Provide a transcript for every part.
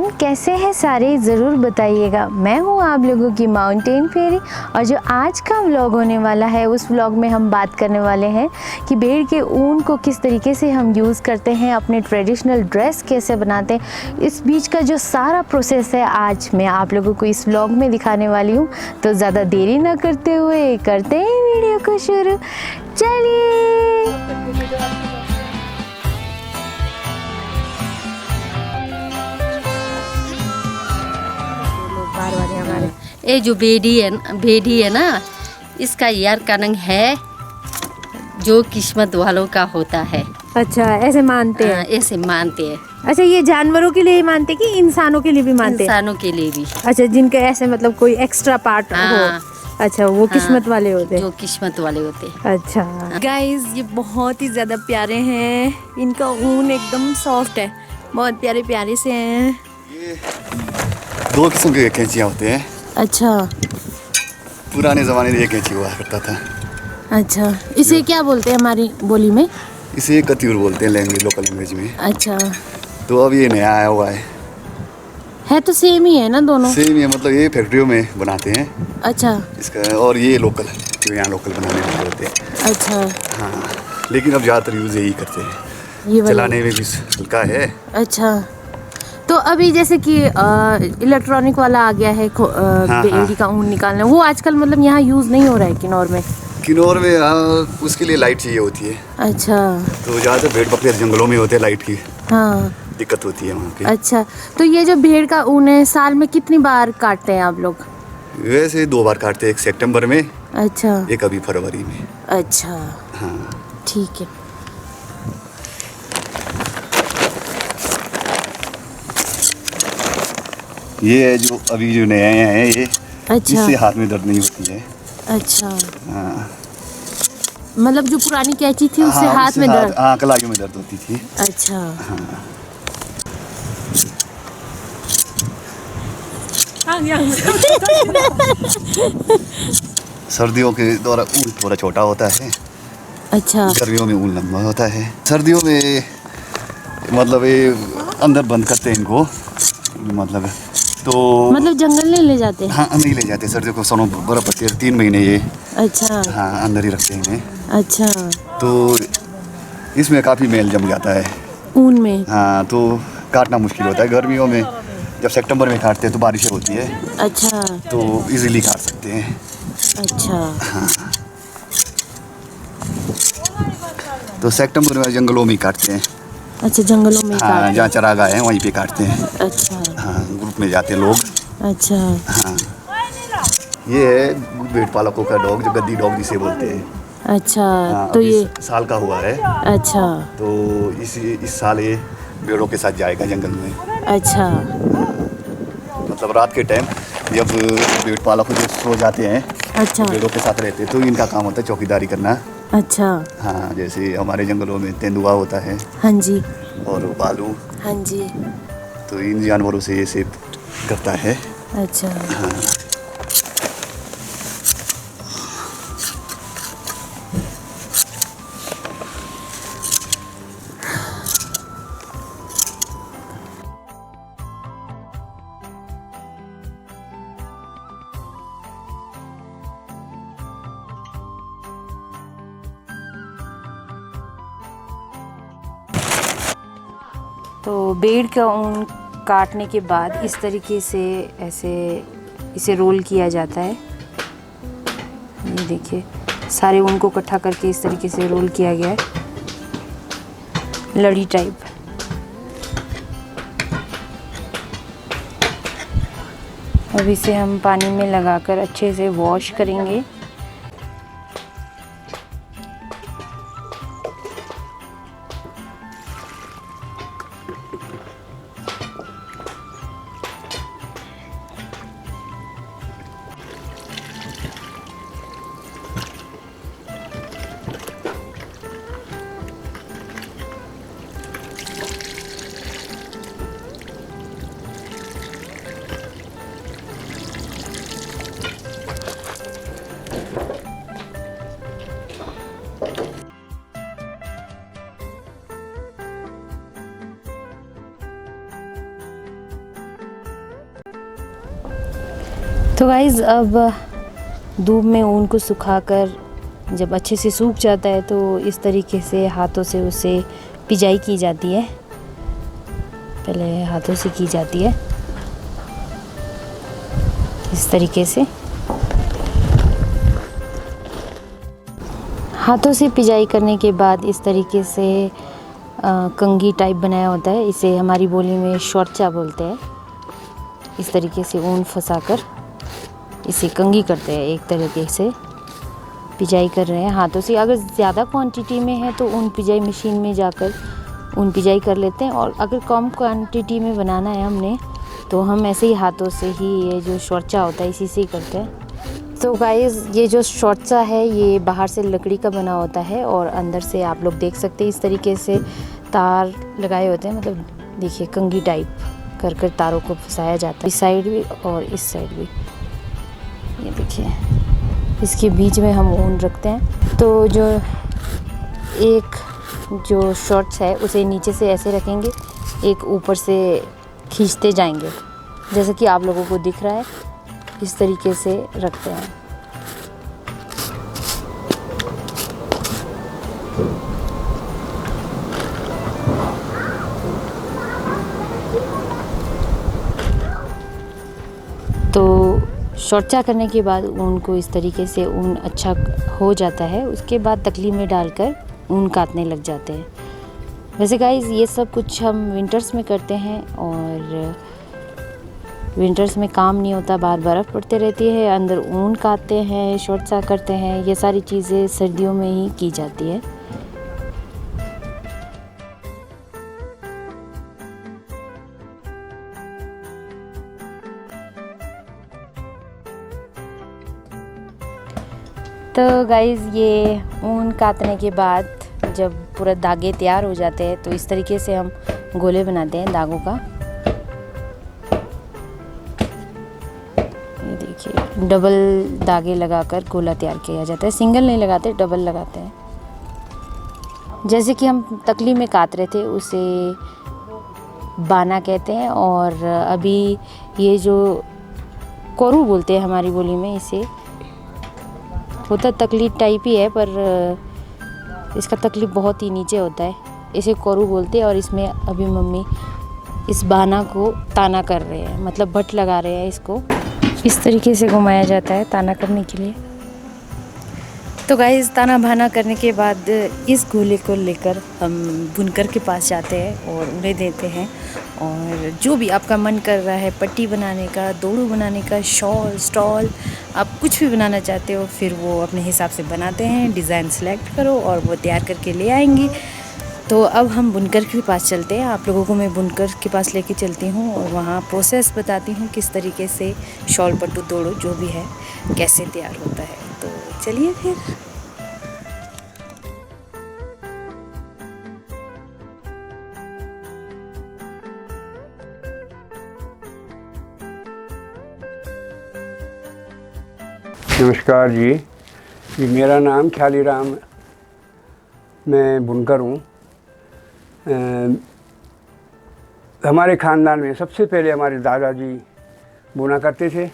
Everyone, कैसे हैं सारे ज़रूर बताइएगा। मैं हूं आप लोगों की माउंटेन फेरी और जो आज का व्लॉग होने वाला है उस व्लॉग में हम बात करने वाले हैं कि भेड़ के ऊन को किस तरीके से हम यूज़ करते हैं, अपने ट्रेडिशनल ड्रेस कैसे बनाते हैं। इस बीच का जो सारा प्रोसेस है आज मैं आप लोगों को इस व्लॉग में दिखाने वाली हूँ। तो ज़्यादा देरी ना करते हुए करते हैं वीडियो को शुरू। चलिए। ये जो भेड़ी है ना, इसका यार कनंग है जो किस्मत वालों का होता है। अच्छा, ऐसे मानते हैं? ऐसे मानते हैं। अच्छा, ये जानवरों के लिए मानते हैं कि इंसानों के लिए भी मानते हैं? इंसानों के लिए भी। अच्छा, जिनके ऐसे मतलब कोई एक्स्ट्रा पार्ट हो। अच्छा, वो किस्मत वाले होते हैं। जो किस्मत वाले होते हैं। अच्छा गाइस, ये बहुत ही ज्यादा प्यारे हैं। इनका ऊन एकदम सॉफ्ट है, बहुत प्यारे प्यारे से हैं। ये दो किस्म के कैंचियाँ होते हैं। अच्छा, पुराने ज़माने में ये कैंची हुआ करता था। अच्छा, इसे क्या बोलते हैं हमारी बोली में? इसे कत्यूर बोलते हैं लैंग्वेज, लोकल लैंग्वेज में। अच्छा, तो अब ये नया आया हुआ है तो सेम ही है ना दोनों? सेम ही, मतलब ये फैक्ट्रियों में बनाते हैं अच्छा इसका, और ये लोकल जो यहाँ लोकल बनाने वाले होते हैं। अच्छा, हाँ, लेकिन अब ज़्यादातर यूज़ यही करते हैं, ये वाला। चलाने में भी हल्का है। अच्छा, तो अभी जैसे कि इलेक्ट्रॉनिक वाला आ गया है भेड़ी का ऊन निकालना, वो आजकल मतलब यहाँ यूज़ नहीं हो रहा है किन्नौर में? किन्नौर में उसके लिए लाइट चाहिए होती है। अच्छा, तो ज़्यादातर भेड़ बकरे जंगलों में होते हैं, लाइट की हाँ दिक्कत होती है वहाँ पे। अच्छा, तो ये जो भेड़ का ऊन है साल में कितनी बार काटते हैं आप लोग? वैसे 2 बार काटते हैं, एक सितंबर में, अच्छा, एक अभी फरवरी में। अच्छा, हाँ, ठीक है। ये है जो अभी जो नए आए हैं ये। अच्छा, इससे हाथ में दर्द नहीं होती है। अच्छा, हाँ, मतलब जो पुरानी कैंची थी उससे हाँ, हाथ में दर्द? हाँ, कलाइयों में दर्द होती थी। अच्छा, हाँ। सर्दियों के दौरान ऊन थोड़ा छोटा होता है। अच्छा, गर्मियों में ऊन लंबा होता है। सर्दियों में मतलब ये अंदर बंद करते हैं इनको, मतलब जंगल नहीं ले जाते? हाँ, नहीं ले जाते। सर्दियों को सनो बर्फ पड़ती है 3 महीने ये। अच्छा, हाँ, अंदर ही रखते हैं इन्हें। अच्छा, तो इसमें काफ़ी मैल जम जाता है ऊन में? हाँ, तो काटना मुश्किल होता है। गर्मियों में जब सितंबर में काटते हैं तो बारिशें होती है, अच्छा, तो इजीली काट सकते हैं। अच्छा, हाँ, तो सितंबर में जंगलों में ही काटते हैं। अच्छा, जंगलों में हाँ, काटते जहाँ चरागाह है वहीं पे काटते हैं। अच्छा, हाँ, ग्रुप में जाते हैं लोग। अच्छा, हाँ, ये है भेड़ पालकों का डॉग, जो गद्दी डॉग जिसे बोलते हैं। अच्छा, हाँ, तो अभी ये साल का हुआ है। अच्छा, तो इस साल ये भेड़ों के साथ जाएगा जंगल में। अच्छा, मतलब रात के टाइम जब भेड़ पालक जो सो जाते हैं, अच्छा, भेड़ों के साथ रहते हैं, तो इनका काम होता है चौकीदारी करना। अच्छा, हाँ, जैसे हमारे जंगलों में तेंदुआ होता है हाँ जी, और भालू, हाँ जी, तो इन जानवरों से ये सेव करता है। अच्छा, हाँ, तो भेड़ का ऊन काटने के बाद इस तरीके से ऐसे इसे रोल किया जाता है। ये देखिए, सारे ऊन को इकट्ठा करके इस तरीके से रोल किया गया है, लड़ी टाइप। अब इसे हम पानी में लगाकर अच्छे से वॉश करेंगे। तो गाइज़ अब धूप में ऊन को सुखाकर जब अच्छे से सूख जाता है तो इस तरीके से हाथों से उसे पिजाई की जाती है। पहले हाथों से की जाती है इस तरीके से। हाथों से पिजाई करने के बाद इस तरीके से कंघी टाइप बनाया होता है। इसे हमारी बोली में शौर्चा बोलते हैं। इस तरीके से ऊन फंसाकर इसे कंघी करते हैं। एक तरीके से पिजाई कर रहे हैं हाथों से। अगर ज़्यादा क्वांटिटी में है तो ऊन पिजाई मशीन में जाकर ऊन पिजाई कर लेते हैं, और अगर कम क्वांटिटी में बनाना है हमने तो हम ऐसे ही हाथों से ही ये जो शौर्चा होता है इसी से ही करते हैं। तो गाइस ये जो शौर्चा है ये बाहर से लकड़ी का बना होता है और अंदर से आप लोग देख सकते हैं इस तरीके से तार लगाए होते हैं। मतलब देखिए कंघी टाइप कर कर तारों को फंसाया जाता है, इस साइड भी और इस साइड भी। ये देखिए इसके बीच में हम ऊन रखते हैं। तो जो एक जो शॉर्ट्स है उसे नीचे से ऐसे रखेंगे, एक ऊपर से खींचते जाएंगे जैसे कि आप लोगों को दिख रहा है। इस तरीके से रखते हैं। तो शौर्चा करने के बाद ऊन को इस तरीके से ऊन अच्छा हो जाता है। उसके बाद तकली में डालकर ऊन काटने लग जाते हैं। वैसे गाइस ये सब कुछ हम विंटर्स में करते हैं, और विंटर्स में काम नहीं होता, बाहर बर्फ़ पड़ते रहती है, अंदर ऊन काटते हैं, शौर्चा करते हैं। ये सारी चीज़ें सर्दियों में ही की जाती है। तो गाइज़ ये ऊन काटने के बाद जब पूरा धागे तैयार हो जाते हैं तो इस तरीके से हम गोले बनाते हैं धागों का। ये देखिए डबल धागे लगाकर गोला तैयार किया जाता है। सिंगल नहीं लगाते, डबल लगाते हैं। जैसे कि हम तकली में काट रहे थे उसे बाना कहते हैं, और अभी ये जो कोरू बोलते हैं हमारी बोली में, इसे होता तकली टाइप ही है पर इसका तकलीफ बहुत ही नीचे होता है। इसे कोरू बोलते हैं, और इसमें अभी मम्मी इस बाना को ताना कर रहे हैं, मतलब बट लगा रहे हैं। इसको इस तरीके से घुमाया जाता है ताना करने के लिए। तो गाइस ताना बाना करने के बाद इस गोले को लेकर हम बुनकर के पास जाते हैं और उन्हें देते हैं। और जो भी आपका मन कर रहा है, पट्टी बनाने का, दोड़ू बनाने का, शॉल, स्टॉल, आप कुछ भी बनाना चाहते हो, फिर वो अपने हिसाब से बनाते हैं। डिज़ाइन सेलेक्ट करो और वो तैयार करके ले आएंगे। तो अब हम बुनकर के पास चलते हैं। आप लोगों को मैं बुनकर के पास लेके चलती हूँ और वहाँ प्रोसेस बताती हूँ किस तरीके से शॉल, पट्टू, दोड़ू जो भी है कैसे तैयार होता है। तो चलिए फिर। नमस्कार जी, मेरा नाम ख्याली राम, मैं बुनकर हूँ। हमारे ख़ानदान में सबसे पहले हमारे दादाजी बुना करते थे,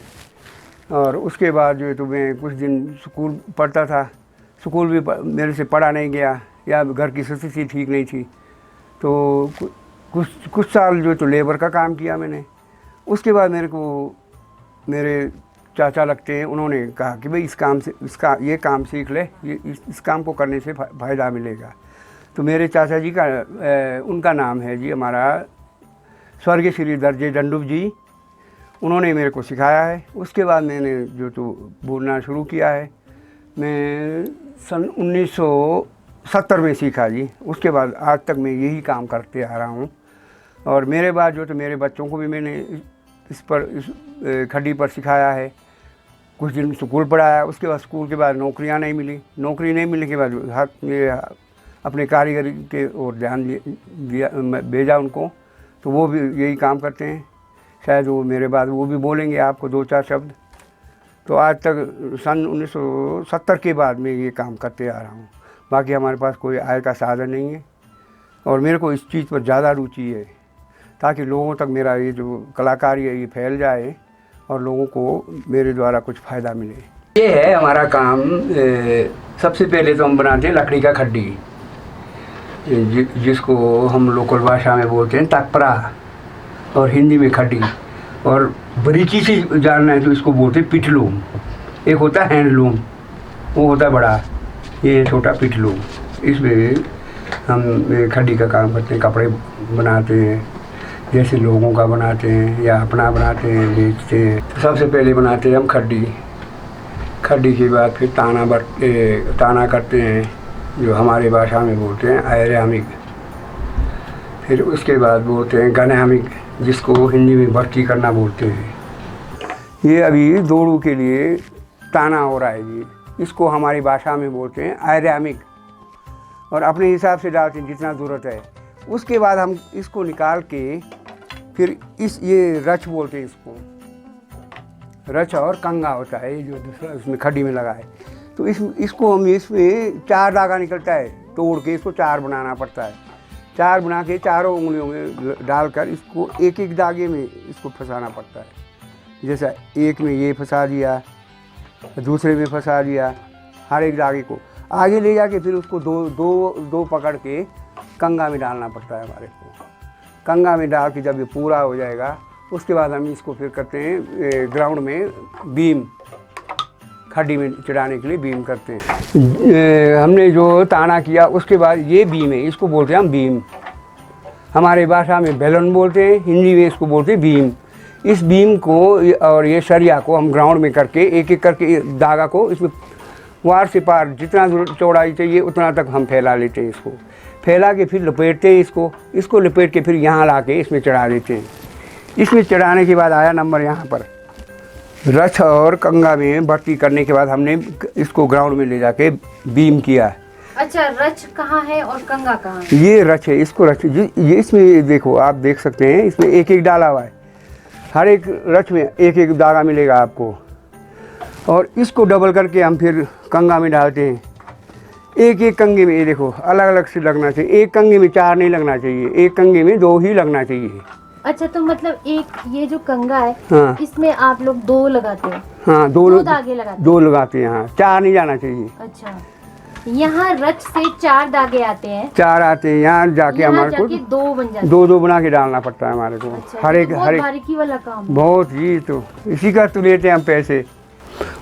और उसके बाद जो है तो मैं कुछ दिन स्कूल पढ़ता था। स्कूल भी मेरे से पढ़ा नहीं गया, या घर की स्थिति ठीक नहीं थी, तो कुछ साल जो तो लेबर का काम किया मैंने। उसके बाद मेरे को मेरे चाचा लगते हैं, उन्होंने कहा कि भाई इस काम से ये काम सीख ले, ये इस काम को करने से फ़ायदा मिलेगा। तो मेरे चाचा जी का उनका नाम है जी हमारा स्वर्गीय श्री दर्जे डंडुब जी। उन्होंने मेरे को सिखाया है। उसके बाद मैंने जो तो बुनना शुरू किया है। मैं सन 1970 में सीखा जी। उसके बाद आज तक मैं यही काम करते आ रहा हूँ। और मेरे बाद जो तो मेरे बच्चों को भी मैंने इस खड्डी पर सिखाया है। कुछ दिन स्कूल पढ़ाया। उसके बाद स्कूल के बाद नौकरियां नहीं मिली। नौकरी नहीं मिलने के बाद मेरे अपने कारीगरी के ओर ध्यान दिया, भेजा उनको। तो वो भी यही काम करते हैं। शायद वो मेरे बाद वो भी बोलेंगे आपको दो चार शब्द। तो आज तक सन 1970 के बाद मैं ये काम करते आ रहा हूँ। बाकी हमारे पास कोई आय का साधन नहीं है, और मेरे को इस चीज़ पर ज़्यादा रुचि है ताकि लोगों तक मेरा ये जो कलाकारी है ये फैल जाए और लोगों को मेरे द्वारा कुछ फ़ायदा मिले। ये है हमारा काम। सबसे पहले तो हम बनाते हैं लकड़ी का खड्डी, जिसको हम लोकल भाषा में बोलते हैं तकपरा और हिंदी में खड्डी, और बारीकी से जानना है तो इसको बोलते हैं पिटलूम। एक होता है हैंडलूम, वो होता है बड़ा, ये छोटा पिटलूम। इसमें हम खड्डी का काम करते हैं, कपड़े बनाते हैं, जैसे लोगों का बनाते हैं या अपना बनाते हैं, बेचते हैं। तो सबसे पहले बनाते हैं हम खड्डी। खड्डी के बाद फिर ताना करते हैं, जो हमारे भाषा में बोलते हैं आयरामिक। फिर उसके बाद बोलते हैं गनामिक, जिसको हिंदी में भर्ती करना बोलते हैं। ये अभी दोड़ू के लिए ताना हो रहा है जी, इसको हमारी भाषा में बोलते हैं आयरामिक, और अपने हिसाब से डालते हैं जितना ज़रूरत है। उसके बाद हम इसको निकाल के फिर ये रच बोलते हैं इसको, रच और कंगा होता है, ये जो दूसरा उसमें खड्डी में लगा है। तो इसको हम इसमें 4 धागा निकलता है, तोड़ के इसको 4 बनाना पड़ता है। 4 बना के चारों उंगलियों में डालकर इसको एक एक धागे में इसको फंसाना पड़ता है। जैसा एक में ये फंसा दिया, दूसरे में फंसा दिया, हर एक धागे को आगे ले जाके फिर उसको दो पकड़ के कंगा में डालना पड़ता है हमारे को। कंगा में डाल के जब ये पूरा हो जाएगा, उसके बाद हम इसको फिर करते हैं ग्राउंड में बीम, खड्डी में चढ़ाने के लिए बीम करते हैं। हमने जो ताना किया उसके बाद ये बीम है, इसको बोलते हैं हम बीम। हमारे भाषा में बेलन बोलते हैं, हिंदी में इसको बोलते हैं बीम। इस बीम को और ये सरिया को हम ग्राउंड में करके एक एक करके धागा को इसमें वार से पार जितना चौड़ाई चाहिए उतना तक हम फैला लेते हैं। इसको फैला के फिर लपेटते हैं, इसको लपेट के फिर यहाँ ला के इसमें चढ़ा देते हैं। इसमें चढ़ाने के बाद आया नंबर यहाँ पर रच और कंगा में भर्ती करने के बाद हमने इसको ग्राउंड में ले जाके बीम किया। अच्छा, रच कहाँ है और कंगा कहाँ है? ये रच है, इसको रच, ये इसमें देखो, आप देख सकते हैं इसमें एक एक डाला हुआ है। हर एक रच में एक एक धागा मिलेगा आपको, और इसको डबल करके हम फिर कंगा में डालते हैं। एक एक कंगे में ये देखो अलग अलग से लगना चाहिए, एक कंगे में 4 नहीं लगना चाहिए, एक कंगे में 2 ही लगना चाहिए। अच्छा, तो मतलब एक ये जो कंगा है, हाँ, इसमें आप लोग 2 लगाते हैं? हाँ, 2 धागे लगाते हैं। 2 लगाते हैं, हाँ, 4 नहीं जाना चाहिए। अच्छा, यहाँ रच से 4 धागे आते हैं? 4 आते हैं, यहाँ जाके हमारे को 2 बन जाते हैं। 2 बना के डालना पड़ता है हमारे को। अच्छा, हर एक बारीकी वाला काम बहुत ही, तो इसी का तो लेते हैं हम पैसे।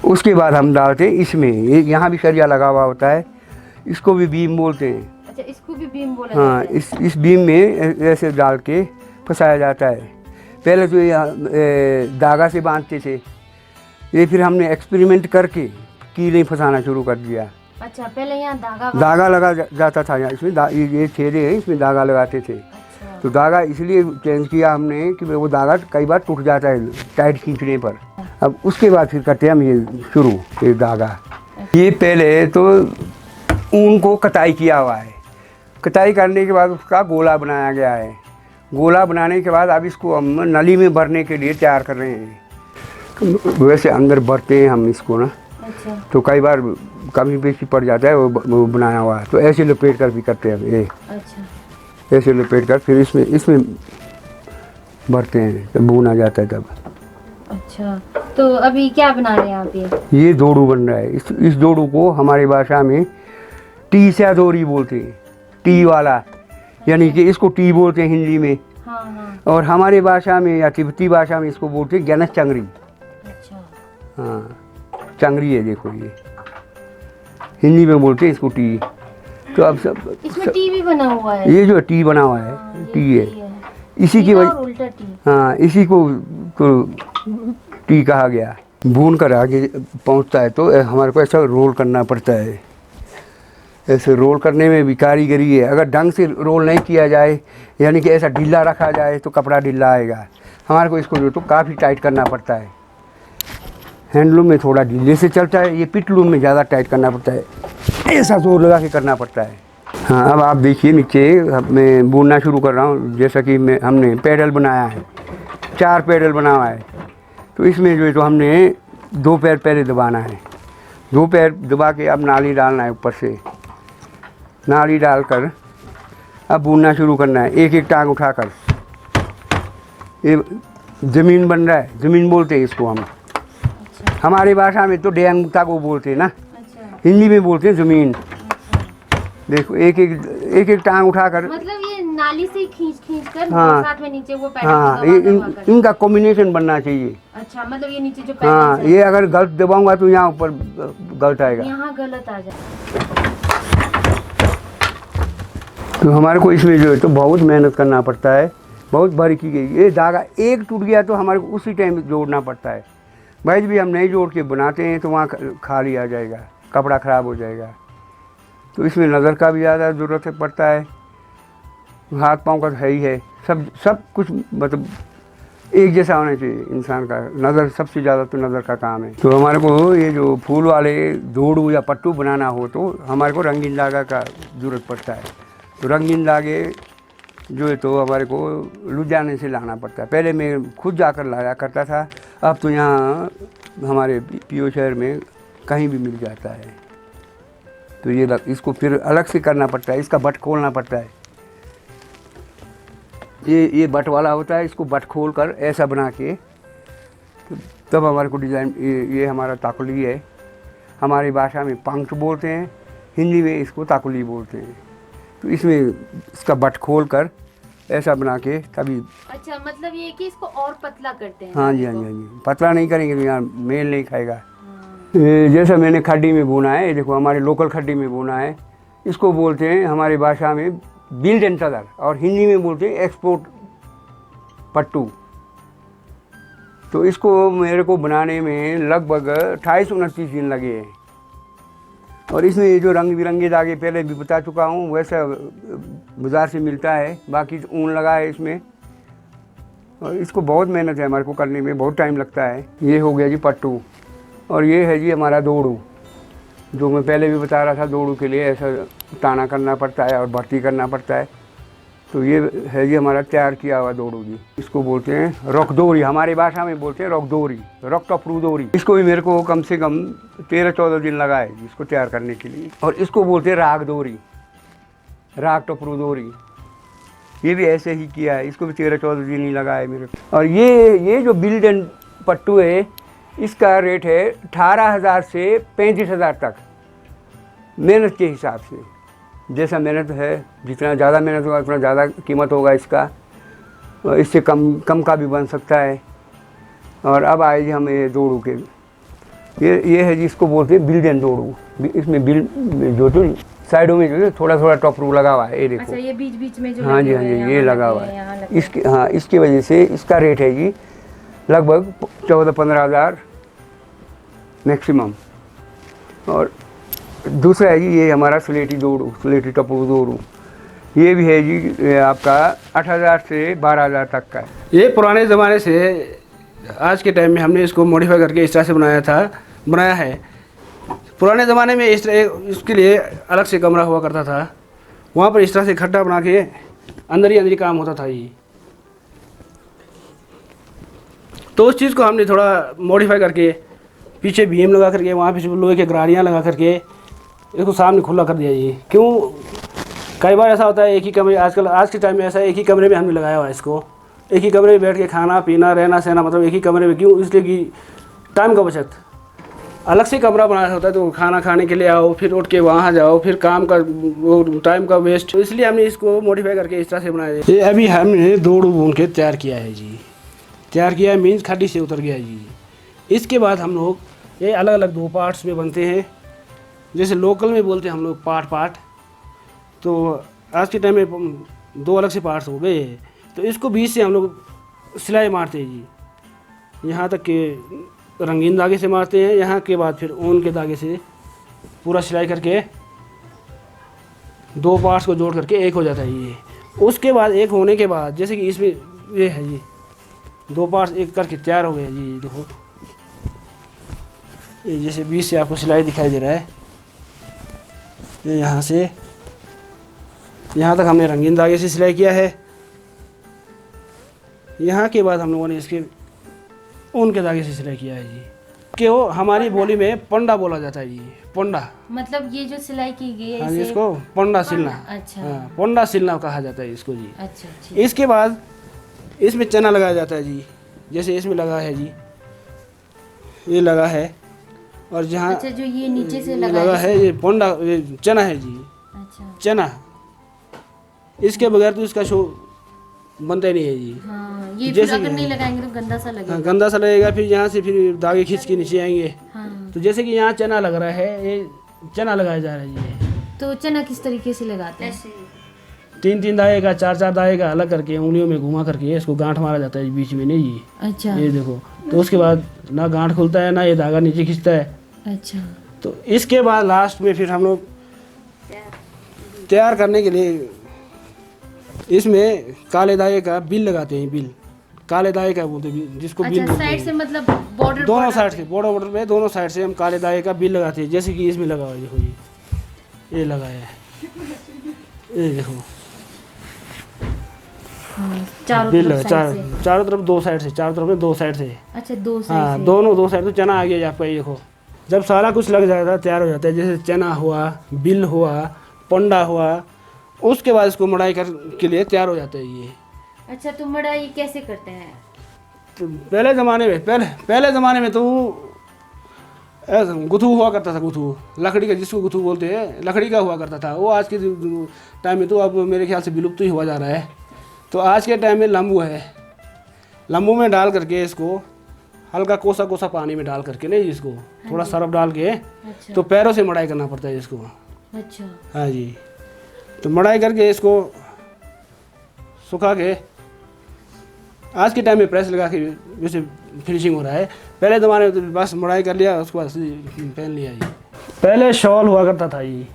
उसके बाद हम डालते हैं इसमें, यहाँ भी सरिया लगा हुआ होता है, इसको भी बीम बोलते हैं। अच्छा, इसको भी बीम बोला हाँ, जाता है। इस बीम में ऐसे डाल के फंसाया जाता है। पहले तो ये धागा से बांधते थे, ये फिर हमने एक्सपेरिमेंट करके कीलें फंसाना शुरू कर दिया। अच्छा, पहले यहाँ धागा लगा जाता था, यहाँ इसमें ये छेदे हैं, इसमें धागा लगाते थे। अच्छा। तो धागा इसलिए चेंज किया हमने कि वो धागा कई बार टूट जाता है टाइट खींचने पर। अब उसके बाद फिर करते हैं हम ये शुरू, ये धागा। ये पहले तो ऊन को कटाई किया हुआ है, कटाई करने के बाद उसका गोला बनाया गया है। गोला बनाने के बाद अब इसको हम नली में भरने के लिए तैयार कर रहे हैं। तो वैसे अंदर भरते हैं हम इसको ना। अच्छा। तो कई बार कमी बेशी पड़ जाता है, वो बनाया हुआ है, तो ऐसे लपेट कर भी करते हैं ये। अच्छा। ऐसे लपेट कर फिर इसमें भरते हैं, तब भूना जाता है तब। अच्छा, तो अभी क्या बना रहे हैं आप? ये दोड़ू बन रहा है। इस दोड़ू को हमारी भाषा में टी से दोरी बोलते हैं, टी वाला, यानी कि इसको टी बोलते हैं हिंदी में। हाँ, हाँ। और हमारी भाषा में या तिब्बती भाषा में इसको बोलते हैं गणेश चंगरी। अच्छा। हाँ, चंगरी है, देखो ये हिंदी में बोलते हैं इसको टी। तो अब सब इसमें टी भी बना हुआ है। ये जो टी बना हुआ है, हाँ, टी है, इसी की टी वजह, और उल्टा टी। हाँ, इसी को तो टी कहा गया। भून कर आगे पहुंचता है तो हमारे को ऐसा रोल करना पड़ता है। ऐसे रोल करने में भी कारीगरी है। अगर ढंग से रोल नहीं किया जाए, यानी कि ऐसा ढीला रखा जाए तो कपड़ा ढीला आएगा। हमारे को इसको जो तो काफ़ी टाइट करना पड़ता है। हैंडलूम में थोड़ा ढीले से चलता है, ये पिटलूम में ज़्यादा टाइट करना पड़ता है, ऐसा जोर लगा के करना पड़ता है। हाँ, अब आप देखिए नीचे मैं बुनना शुरू कर रहा हूँ। जैसा कि हमने पैडल बनाया है, 4 पैडल बना हुआ है। तो इसमें जो है तो हमने 2 पैर पहले दबाना है, 2 पैर दबा के अब नाली डालना है, ऊपर से नाली डालकर अब बुनना शुरू करना है। एक एक टांग उठाकर ये ज़मीन बन रहा है, ज़मीन बोलते हैं इसको हम। हमारी भाषा में तो डेंगता को बोलते हैं ना, हिंदी में बोलते हैं ज़मीन। देखो एक एक टांग उठाकर, मतलब ये नाली से खींच कर हाँ, साथ में नीचे वो पैर हाँ, इनका कॉम्बिनेशन बनना चाहिए। अच्छा, मतलब ये नीचे जो हाँ, ये अगर गलत दबाऊंगा तो यहाँ ऊपर गलत आएगा, यहाँ गलत आ जाए। तो हमारे को इसमें जो है तो बहुत मेहनत करना पड़ता है, बहुत बारीकी की। ये धागा एक टूट गया तो हमारे को उसी टाइम जोड़ना पड़ता है। भाई भी हम नहीं जोड़ के बनाते हैं तो वहाँ खाली आ जाएगा, कपड़ा ख़राब हो जाएगा। तो इसमें नज़र का भी ज़्यादा ज़रूरत पड़ता है, हाथ पाँव का तो है ही है, सब कुछ मतलब एक जैसा होना चाहिए इंसान का। नज़र सबसे ज़्यादा तो नज़र का काम है। तो हमारे को ये जो फूल वाले दोड़ू या पट्टू बनाना हो तो हमारे को रंगीन धागा का ज़रूरत पड़ता है। तो रंगीन धागे जो है तो हमारे को लुधियाने से लाना पड़ता है। पहले मैं खुद जाकर लाया करता था, अब तो यहाँ हमारे पीओ शहर में कहीं भी मिल जाता है। तो ये इसको फिर अलग से करना पड़ता है, इसका बट खोलना पड़ता है। ये बट वाला होता है, इसको बट खोल कर ऐसा बना के तो तब हमारे को डिज़ाइन, ये हमारा ताकुली है। हमारी भाषा में पंख बोलते हैं, हिंदी में इसको ताकुली बोलते हैं। तो इसमें इसका बट खोल कर ऐसा बना के तभी। अच्छा, मतलब ये कि इसको और पतला करते हैं। हाँ जी, हाँ जी, हाँ जी, पतला नहीं करेंगे तो यहाँ मेल नहीं खाएगा। जैसा मैंने खड्डी में बुना है, ये देखो हमारे लोकल खड्डी में बुना है, इसको बोलते हैं हमारी भाषा में बिल्ड एंड चादर, और हिंदी में बोलते हैं एक्सपोर्ट पट्टू। तो इसको मेरे को बनाने में लगभग 28-29 दिन लगे हैं। और इसमें ये जो रंग बिरंगे धागे पहले भी बता चुका हूँ, वैसा बाज़ार से मिलता है, बाकी ऊन लगा है इसमें। और इसको बहुत मेहनत है हमारे को करने में, बहुत टाइम लगता है। ये हो गया जी पट्टू, और ये है जी हमारा दोड़ू, जो मैं पहले भी बता रहा था। दोड़ू के लिए ऐसा ताना करना पड़ता है और भर्ती करना पड़ता है। तो ये है जी हमारा तैयार किया हुआ दोड़ू जी। इसको बोलते हैं रॉकडोरी, हमारी भाषा में बोलते हैं रॉकडोरी, रॉकटॉपरूदोरी। इसको भी मेरे को कम से कम 13-14 दिन लगा है इसको तैयार करने के लिए। और इसको बोलते हैं रागदोरी, रागटॉपरूदोरी। ये भी ऐसे ही किया है, इसको भी 13-14 दिन ही लगा है मेरे को। और ये जो बिल्ड एंड पट्टू है, इसका रेट है 18,000 से 35,000 तक, मेहनत के हिसाब से। जैसा मेहनत है, जितना ज़्यादा मेहनत होगा उतना ज़्यादा कीमत होगा इसका, और इससे कम का भी बन सकता है। और अब आए जी हम ये दोड़ू के, ये है जिसको बोलते हैं बिल्ड एंड दोड़ू। इसमें बिल्ड जो तो साइडों में जो है थोड़ा टॉपरू लगा हुआ है, ये देखो। अच्छा, ये बीच में जो हाँ जी, हाँ जी, ये लगा हुआ है इसके। हाँ, इसकी वजह से इसका रेट है जी लगभग 14-15 हज़ार मैक्सिमम। और दूसरा है जी ये हमारा स्लेटी दोड़ू, स्लेटी टपरू दोड़ू। ये भी है जी आपका 8,000 से 12,000 तक का है। ये पुराने ज़माने से आज के टाइम में हमने इसको मॉडिफाई करके इस तरह से बनाया है। पुराने ज़माने में इस तरह इसके लिए अलग से कमरा हुआ करता था, वहाँ पर इस तरह से खड्डा बना के अंदर ही काम होता था ये। तो उस चीज़ को हमने थोड़ा मॉडिफाई करके पीछे बीम लगा करके, वहाँ पे लोहे के गरारियाँ लगा करके इसको सामने खुला कर दिया ये। क्यों, कई बार ऐसा होता है एक ही कमरे, आज के टाइम में ऐसा है, एक ही कमरे में हमने लगाया हुआ है इसको। एक ही कमरे में बैठ के खाना पीना रहना सहना, मतलब एक ही कमरे में। क्यों, इसलिए कि टाइम का बचत। अलग से कमरा बनाया होता है तो खाना खाने के लिए आओ, फिर उठ के वहाँ जाओ, फिर काम का वो टाइम का वेस्ट। तो इसलिए हमने इसको मॉडिफाई करके इस तरह से बनाया है। ये अभी हमने दोड़ू बुन के तैयार किया है जी। तैयार किया है मीन्स खड्डी से उतर गया जी। इसके बाद हम लोग ये अलग अलग 2 पार्ट्स में बनते हैं। जैसे लोकल में बोलते हैं हम लोग पार्ट, तो आज के टाइम में 2 अलग से पार्ट्स हो गए। तो इसको बीच से हम लोग सिलाई मारते हैं जी, यहाँ तक कि रंगीन धागे से मारते हैं। यहाँ के बाद फिर ऊन के धागे से पूरा सिलाई करके 2 पार्ट्स को जोड़ करके एक हो जाता है ये। उसके बाद एक होने के बाद जैसे कि इसमें ये है जी 2 पार्ट्स एक करके तैयार हो गए जी। देखो ये जैसे बीच से आपको सिलाई दिखाई दे रहा है, ये यहाँ से यहाँ तक हमने रंगीन धागे से सिलाई किया है। यहाँ के बाद हम लोगों ने इसके ऊन के धागे से सिलाई किया है जी। कि वो हमारी बोली में पंडा बोला जाता है जी। पंडा मतलब ये जो सिलाई की गई है हाँ जी, इसको पंडा सिलना। अच्छा, हाँ, पंडा सिलना कहा जाता है इसको जी। अच्छा। इसके बाद इसमें चना लगाया जाता है जी। जैसे इसमें लगा है जी, ये लगा है, और जहाँ अच्छा जो ये नीचे से लगा है ये पोंडा, ये चना है जी, अच्छा चना। इसके बगैर तो इसका शो बनता ही नहीं है जी। हाँ, ये जैसे फिर अगर कि- नहीं लगाएंगे तो गंदा सा लगेगा। हाँ, गंदा सा लगेगा, फिर यहाँ से फिर धागे खींच के नीचे आएंगे। हाँ, तो जैसे कि यहाँ चना लग रहा है, ये चना लगाया जा रहा है जी। तो चना किस तरीके से लगाते हैं? 3-3 दाए का, 4-4 दाए का अलग करके उंगलियों में घुमा करके इसको गांठ मारा जाता है बीच में, नहीं जी। अच्छा ये देखो, तो उसके बाद ना गांठ खुलता है, ना ये धागा नीचे खींचता है। अच्छा तो इसके बाद लास्ट में फिर हम लोग तैयार करने के लिए इसमें काले दाए का बिल लगाते हैं। बिल काले दाए का बोलते हैं, जिसको बिल अच्छा बोलते साइड हैं। से मतलब बॉर्डर दोनों साइड से, बॉर्डर में दोनों साइड से हम काले दाए का बिल लगाते हैं। जैसे कि इसमें लगा हुआ है, देखो जी, ये लगाया है, ये देखो चारों बिल तरफ लगा, साइड से। चारों तरफ 2 साइड से, चारों तरफ में 2 साइड से। अच्छा दो साइड हाँ, से। दोनों 2 साइड। तो चना आ गया जी आपका, ये देखो। जब सारा कुछ लग जाता है, तैयार हो जाता है, जैसे चना हुआ, बिल हुआ, पंडा हुआ, उसके बाद इसको मड़ाई कर के लिए तैयार हो जाता है ये। अच्छा तो मड़ाई कैसे करते हैं? तो पहले ज़माने में तो ऐसा गुथू हुआ करता था, गुथू लकड़ी का, जिसको गुथू बोलते हैं, लकड़ी का हुआ करता था। वो आज के टाइम में तो अब मेरे ख्याल से विलुप्त ही हुआ जा रहा है। तो आज के टाइम में लंबू है, लंबू में डाल करके इसको हल्का कोसा कोसा पानी में डाल करके, नहीं इसको थोड़ा सरफ डाल के, अच्छा तो पैरों से मड़ाई करना पड़ता है इसको। अच्छा हाँ जी, तो मड़ाई करके इसको सुखा के आज के टाइम में प्रेस लगा के वैसे फिनिशिंग हो रहा है। पहले ज़माने में तो बस मड़ाई कर लिया, उसके बाद पहन लिया जी। पहले शॉल हुआ करता था जी,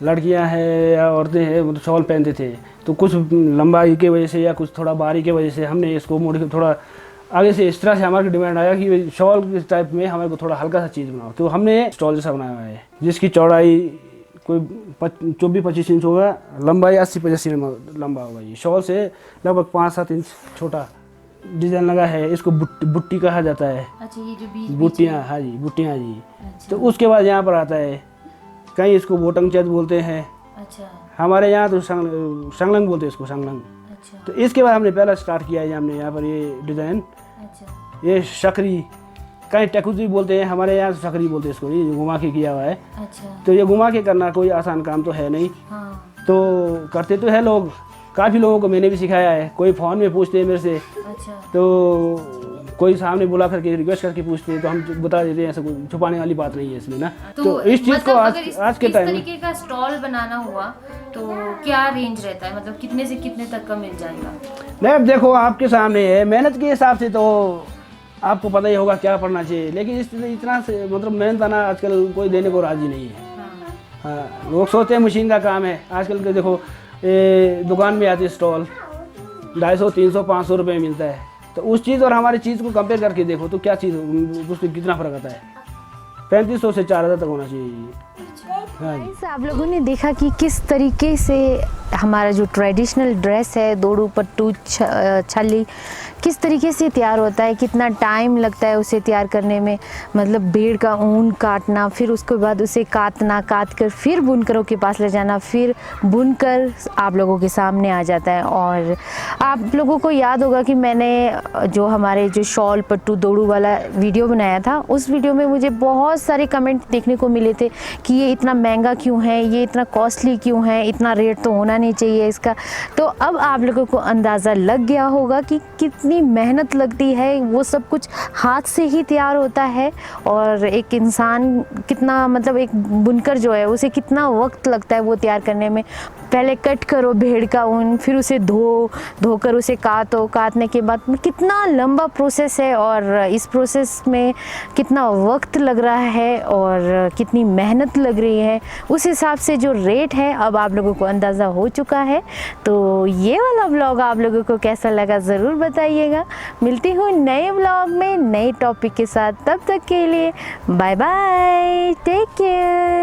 लड़कियां हैं या औरतें हैं वो तो शॉल पहनते थे। तो कुछ लंबाई की वजह से या कुछ थोड़ा बारीक की वजह से हमने इसको मोड़ थोड़ा आगे से इस तरह से हमारी डिमांड आया कि शॉल के टाइप में हमारे को थोड़ा हल्का सा चीज़ बनाओ। तो हमने स्टॉल जैसा बनाया हुआ है, जिसकी चौड़ाई कोई 24-25 इंच होगा, लंबाई 80-85 लंबा होगा। ये शॉल से लगभग 5-7 इंच छोटा डिज़ाइन लगा है। इसको बुट्टी कहा जाता है। अच्छा ये जो बीच बुट्टियाँ, हाँ जी, बुट्टियाँ जी। अच्छा तो उसके बाद यहाँ पर आता है, कहीं इसको बोटंग चैत बोलते हैं, अच्छा हमारे यहाँ तो संगलंग बोलते हैं इसको, संगलंग। अच्छा तो इसके बाद हमने पहला स्टार्ट किया है हमने यहाँ पर ये डिज़ाइन, अच्छा ये शकरी, कहीं टकुजी बोलते हैं, हमारे यहाँ शकरी बोलते हैं इसको, ये घुमा के किया हुआ है। अच्छा तो ये घुमा के करना कोई आसान काम तो है नहीं। हाँ तो करते तो है लोग, काफ़ी लोगों को मैंने भी सिखाया है। कोई फ़ोन में पूछते हैं मेरे से, अच्छा तो कोई सामने बुला करके रिक्वेस्ट करके पूछते हैं, तो हम बता देते हैं। ऐसा कोई छुपाने वाली बात नहीं है इसमें ना। तो इस चीज़ को आज के टाइम में तरीके का स्टॉल बनाना हुआ तो क्या रेंज रहता है, मतलब कितने से कितने तक का मिल जाएगा? नहीं, अब देखो आपके सामने है, मेहनत के हिसाब से तो आपको पता ही होगा क्या पढ़ना चाहिए, लेकिन इतना से मतलब मेहनत आना आजकल कोई देने को राजी नहीं है। हाँ हाँ, लोग सोचते हैं मशीन का काम है। आजकल के देखो दुकान में आती है स्टॉल 250, 300, 500 रुपये में मिलता है। तो उस चीज़ और हमारी चीज़ को कंपेयर करके देखो तो क्या चीज़, उसमें कितना फ़र्क आता है। 3500 से 4000 तक होना चाहिए। हाँ जी। गाइस, आप लोगों ने देखा कि किस तरीके से हमारा जो ट्रेडिशनल ड्रेस है, दोड़ू पट्टू छल्ली, किस तरीके से तैयार होता है, कितना टाइम लगता है उसे तैयार करने में। मतलब भेड़ का ऊन काटना, फिर उसके बाद उसे काट कर फिर बुनकरों के पास ले जाना, फिर बुनकर आप लोगों के सामने आ जाता है। और आप लोगों को याद होगा कि मैंने जो हमारे जो शॉल पट्टू दोड़ू वाला वीडियो बनाया था, उस वीडियो में मुझे बहुत सारे कमेंट देखने को मिले थे कि ये इतना महंगा क्यों है, ये इतना कॉस्टली क्यों है, इतना रेट तो होना नहीं चाहिए इसका। तो अब आप लोगों को अंदाज़ा लग गया होगा कि कितनी मेहनत लगती है, वो सब कुछ हाथ से ही तैयार होता है। और एक इंसान कितना, मतलब एक बुनकर जो है उसे कितना वक्त लगता है वो तैयार करने में। पहले कट करो भेड़ का ऊन, फिर उसे धोकर उसे काटने के बाद कितना लंबा प्रोसेस है, और इस प्रोसेस में कितना वक्त लग रहा है और कितनी मेहनत लग रही है, उस हिसाब से जो रेट है अब आप लोगों को अंदाज़ा हो चुका है। तो ये वाला व्लॉग आप लोगों को कैसा लगा ज़रूर बताइएगा। मिलती हूँ नए व्लॉग में नए टॉपिक के साथ, तब तक के लिए बाय बाय, टेक केयर।